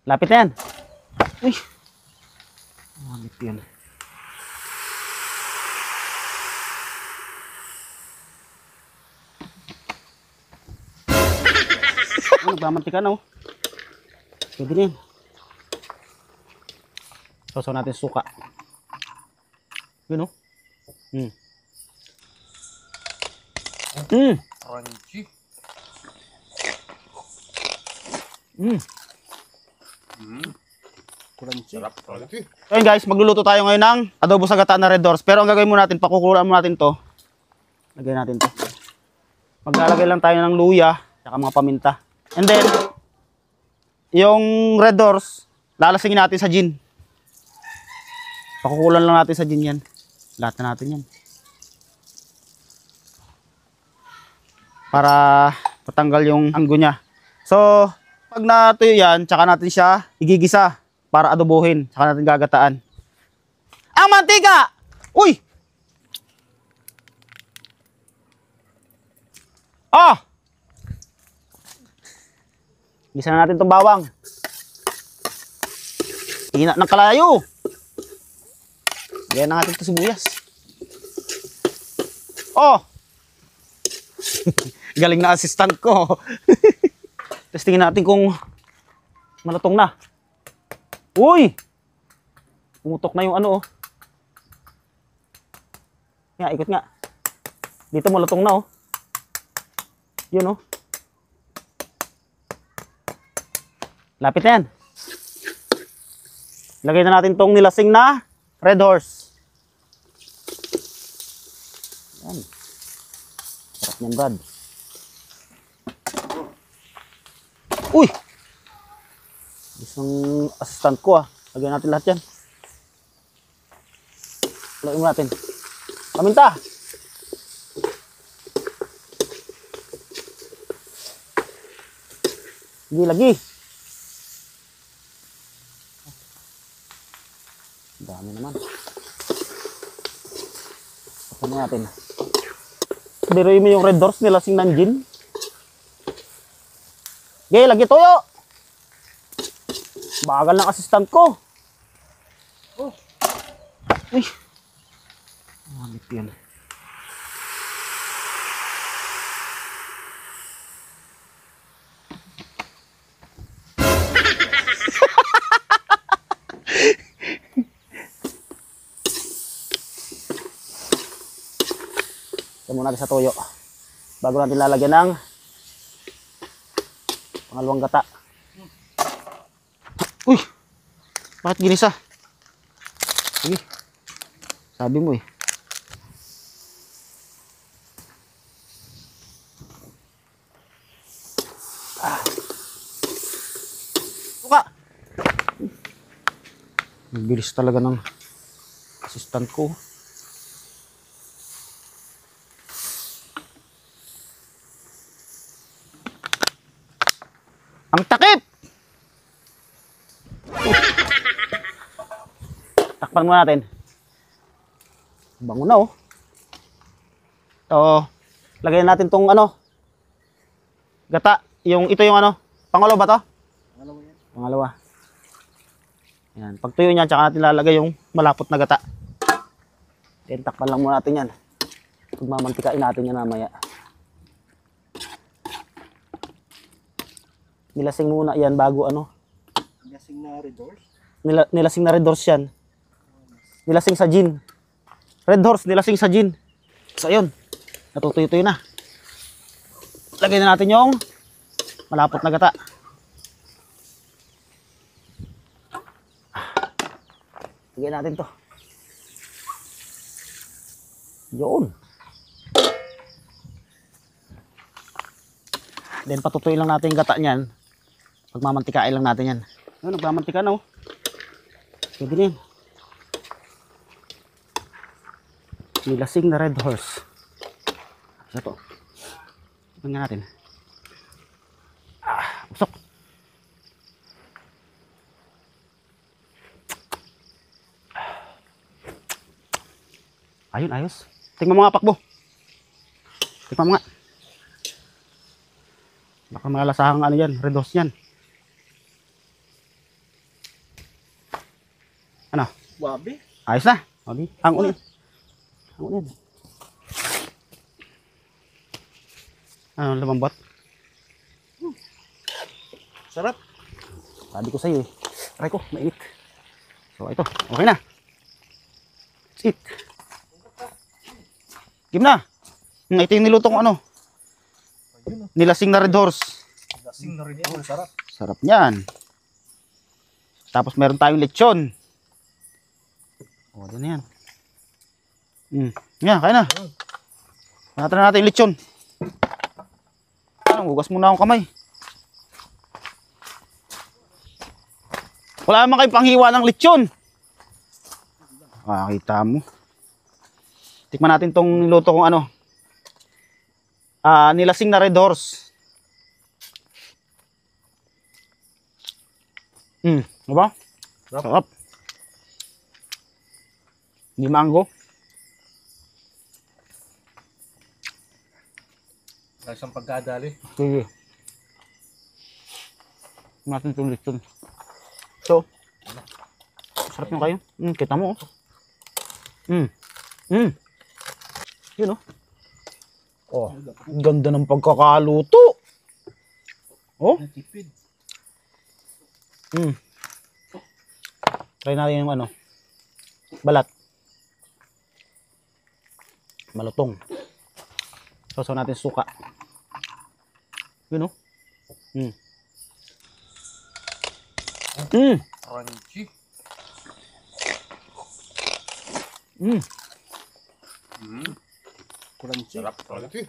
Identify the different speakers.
Speaker 1: Lapit na yan. Uy. Lapit yan. Nagmamantika na oh. Pwede na yan. Sausaw natin suka. Yun oh.
Speaker 2: Crunchy.
Speaker 3: Crunchy.
Speaker 2: Sarap. Crunchy.
Speaker 1: Ayun guys, magluluto tayo ngayon ng adobo sa gata na red doors. Pero ang gagawin muna natin, pakukulaan muna natin to. Lagyan natin to. Maglalagay lang tayo ng luya, saka mga paminta. And then, yung red doors, lalasingin natin sa gin. Pakukulan lang natin sa gin yan. Lahat na natin yan. Para matanggal yung anggo niya. So, pag natuyo yan, tsaka natin siya igigisa para adobohin. Tsaka natin gagataan. Ang mantika! Uy! Oh! Gisa na natin itong bawang. Hina ng kalayo. Lagyan na natin ito sibuyas. Oh! Galing na assistant ko. Tapos tingin natin kung malutong na. Uy! Pumutok na yung ano oh. Nga, ikot nga. Dito malutong na oh. Yun oh. Lapit na yan. Lagay na natin tong nilasing na red horse. Yan. Sarap niyan, Brad. Uy! Isang assistant ko ah. Lagyan natin lahat yan. Lagyan mo natin. Paminta! Lagi. Dami naman. Pasan natin. Biruin mo yung red doors nilasing ng gin. Okay, lagi toyo. Bagal ng assistant ko. Oh. Uy. Mamit yan. Ito muna natin sa toyo. Bago natin lalagyan ng pangalawang gata. Uy! Bakit ginisa? Sige. Sabi mo eh. Suka! Ang bilis talaga ng assistant ko. Ang takip! Takpan muna natin. Bango na oh. Ito, lagyan natin tong ano, gata. Ito yung ano, pangalawa ba to?
Speaker 3: Pangalawa yan.
Speaker 1: Pangalawa. Yan, pag tuyo niya, tsaka natin lalagay yung malapot na gata. Then takpan lang muna natin yan. Pagmamantikain natin yan namaya. Nilasing muna yan bago ano.
Speaker 3: Nilasing na red horse.
Speaker 1: Nilasing na red horse yan. Nilasing sa gin. Red horse, nilasing sa gin. So ayun, natutuyo-tuyo na. Lagay na natin yung malapot na gata. Lagay natin to. Yun. Then patutuyin lang natin yung gata niyan. Pagmamantikain lang natin yan. Ayun, nagmamantika na oh. Pwede na yan. Nilasing na red horse. Isa to. Tingnan natin. Usok. Ayun, ayos. Tingnan mo nga pakbo. Tingnan mo nga. Baka malasahang ano yan, red horse yan. Ano?
Speaker 3: Wabi.
Speaker 1: Ayos na. Okay. Ang unin. Ang unin. Ano, lumambot?
Speaker 3: Sarap.
Speaker 1: Sabi ko sa'yo eh. Try ko, mainit. So, ito. Okay na. That's it. Game na. Ito yung niluto ko ano.
Speaker 3: Ayun.
Speaker 1: Nilasing na red horse.
Speaker 3: Lasing na rin yun. Sarap.
Speaker 1: Sarap niyan. Tapos meron tayong lechon. O, doon na yan. Yan, kaya na. Natin na natin yung lechon. Hugas muna akong kamay. Wala naman kayong panghiwa ng lechon. Kita mo. Tikman natin tong niluto kong ano. Nilasing na red horse. Diba? Sarap. Hindi mango.
Speaker 3: Dahil siyang pagkadali.
Speaker 1: Sige. Natin itong lechon. So, sarap yung kayo. Kita mo. Yun oh. Oh, ganda ng pagkakaluto. Oh.
Speaker 3: Natipid.
Speaker 1: Try natin yung ano. Balat. Malutong. Sausaw natin suka. Yun oh.
Speaker 3: Crunchy.
Speaker 2: Crunchy.
Speaker 3: Sarap. Crunchy.